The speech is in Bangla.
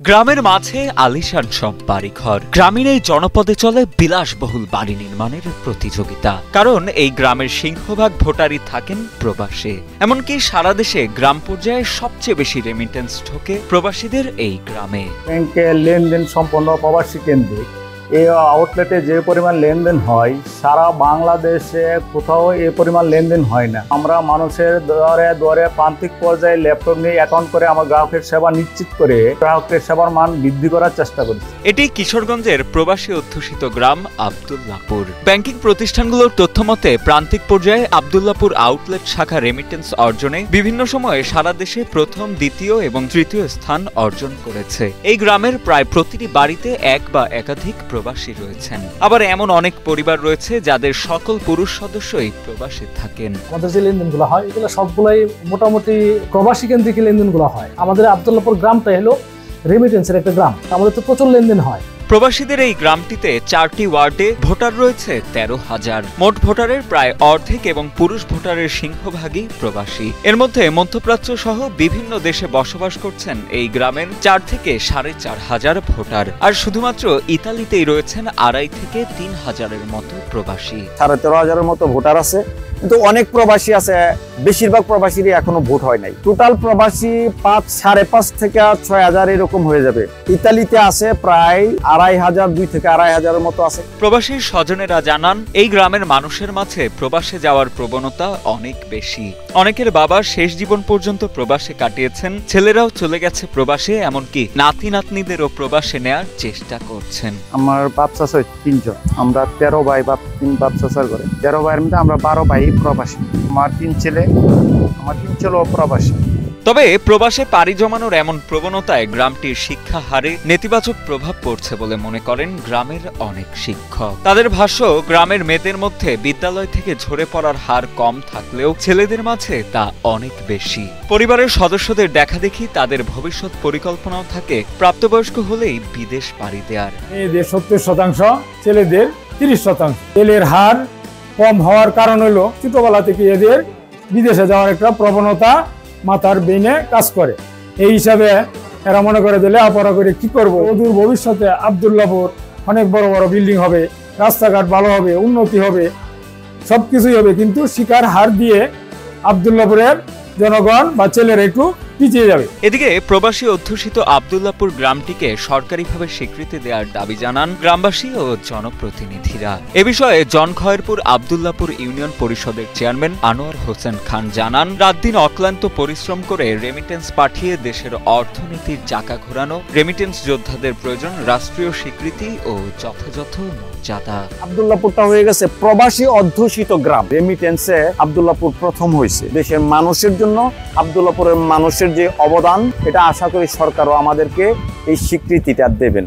গ্রামের মাঝে আলিশান সব বাড়িঘর। গ্রামীণ এই জনপদে চলে বিলাসবহুল বাড়ি নির্মাণের প্রতিযোগিতা, কারণ এই গ্রামের সিংহভাগ ভোটারই থাকেন প্রবাসে। এমনকি সারা দেশে গ্রাম পর্যায়ে সবচেয়ে বেশি রেমিটেন্স ঢোকে প্রবাসীদের এই গ্রামে। ব্যাংকে লেনদেন সম্পন্ন প্রবাসী কেন্দ্রিক এই আউটলেটে যে পরিমাণ লেনদেন হয় সারা বাংলাদেশে কোথাও এই পরিমাণ লেনদেন হয় না। আমরা মানুষের দরে প্রান্তিক পর্যায়ে ল্যাপটপ নিয়ে অ্যাকাউন্ট করে আমার গ্রাহকের সেবা নিশ্চিত করে গ্রাহকের সেবার মান বৃদ্ধি করার চেষ্টা করছি। এটি কিশোরগঞ্জের প্রবাসী অধ্যুষিত গ্রাম আব্দুল্লাহপুর। ব্যাংকিং প্রতিষ্ঠানগুলোর তথ্য মতে প্রান্তিক পর্যায়ে আব্দুল্লাহপুর আউটলেট শাখা রেমিটেন্স অর্জনে বিভিন্ন সময়ে সারা দেশে প্রথম, দ্বিতীয় এবং তৃতীয় স্থান অর্জন করেছে। এই গ্রামের প্রায় প্রতিটি বাড়িতে এক বা একাধিক প্রবাসী রয়েছেন। আবার এমন অনেক পরিবার রয়েছে যাদের সকল পুরুষ সদস্যই প্রবাসী থাকেন। আমাদের যে লেনদেনগুলো হয় এগুলো সবগুলাই মোটামুটি প্রবাসী কেন্দ্রিক লেনদেনগুলো হয়। আমাদের আব্দুল্লাহপুর গ্রামটা হলো রেমিটেন্সের একটা গ্রাম, আমাদের তো প্রচুর লেনদেন হয়। প্রবাসীদের এই গ্রামটিতে 4টি ওয়ার্ডে ভোটার রয়েছে 13,000। মোট ভোটারের প্রায় অর্ধেক এবং পুরুষ ভোটারের সিংহভাগই প্রবাসী। এর মধ্যে মধ্যপ্রাচ্য সহ বিভিন্ন দেশে বসবাস করছেন এই গ্রামের 4 থেকে 4,500 ভোটার। আর শুধুমাত্র ইতালিতেই রয়েছেন 2,500 থেকে 3,000-এর মতো প্রবাসী। 13,500-এর মতো ভোটার আছে, কিন্তু অনেক প্রবাসী আছে, বেশিরভাগ প্রবাসীরই এখনো ভোট হয় নাই। টোটাল প্রবাসী 5,500 থেকে 6,000 এরকম হয়ে যাবে। ইতালিতে আছে প্রায় 2,500, 2 থেকে 2,500-এর মতো আছে। প্রবাসী স্বজনেরা জানান, এই গ্রামের মানুষের মাঝে প্রবাসে যাওয়ার প্রবণতা অনেক বেশি। অনেকের বাবা শেষ জীবন পর্যন্ত প্রবাসে কাটিয়েছেন, ছেলেরাও চলে গেছে প্রবাসে, এমনকি নাতি নাতনিদেরও প্রবাসে নেয়ার চেষ্টা করছেন। আমার বাপ চাচা 3 জন, আমরা 13 ভাই, 3 বাপ চাচার করে 13 ভাইয়ের মধ্যে আমরা 12 ভাই প্রবাসী। আমার 3 ছেলেও প্রবাসী। তবে প্রবাসে পাড়ি জমানোর এমন প্রবণতায় গ্রামটির শিক্ষা হারে নেতিবাচক প্রভাব পড়ছে বলে মনে করেন গ্রামের অনেক শিক্ষক। তাদের ভাষ্য, গ্রামের মেয়েদের মধ্যে বিদ্যালয় থেকে ঝরে পড়ার হার কম থাকলেও ছেলেদের মাঝে তা অনেক বেশি। পরিবারের সদস্যদের দেখাদেখি তাদের ভবিষ্যৎ পরিকল্পনাও থাকে প্রাপ্তবয়স্ক হলেই বিদেশ পাড়ি দেওয়ার। মেয়েদের 70%, ছেলেদের 30%। তেলের হার কম হওয়ার কারণ হলো ছোটবেলা থেকে এদের বিদেশে যাওয়ার একটা প্রবণতা মাথার বেনে কাজ করে। এই হিসাবে এরা মনে করে দিলে লেখাপড়া করে কি করবো, অদূর ভবিষ্যতে আব্দুল্লাহপুর অনেক বড় বড় বিল্ডিং হবে, রাস্তাঘাট ভালো হবে, উন্নতি হবে, সবকিছুই হবে, কিন্তু শিক্ষার হার দিয়ে আব্দুল্লাহপুরের জনগণ বা ছেলেরা একটু পিছিয়ে যাবে। এদিকে প্রবাসী অধ্যুষিত আব্দুল্লাহপুর গ্রামটিকে সরকারিভাবে স্বীকৃতি দেওয়ার দাবি জানান গ্রামবাসী ও জনপ্রতিনিধিরা। এ বিষয়ে জনখয়েরপুর আব্দুল্লাহপুর ইউনিয়ন পরিষদের চেয়ারম্যান আনোয়ার হোসেন খান জানান, রাত দিন অক্লান্ত পরিশ্রম করে রেমিটেন্স পাঠিয়ে দেশের অর্থনীতির চাকা ঘোরানো রেমিটেন্স যোদ্ধাদের প্রয়োজন রাষ্ট্রীয় স্বীকৃতি ও যথাযথ মর্যাদা। আব্দুল্লাহপুরটা হয়ে গেছে প্রবাসী অধ্যুষিত গ্রাম। রেমিটেন্সে আব্দুল্লাহপুর প্রথম হয়েছে। দেশের মানুষের জন্য আব্দুল্লাহপুরের মানুষের যে অবদান, এটা আশা করি সরকারও আমাদেরকে এই স্বীকৃতিটা দেবেন।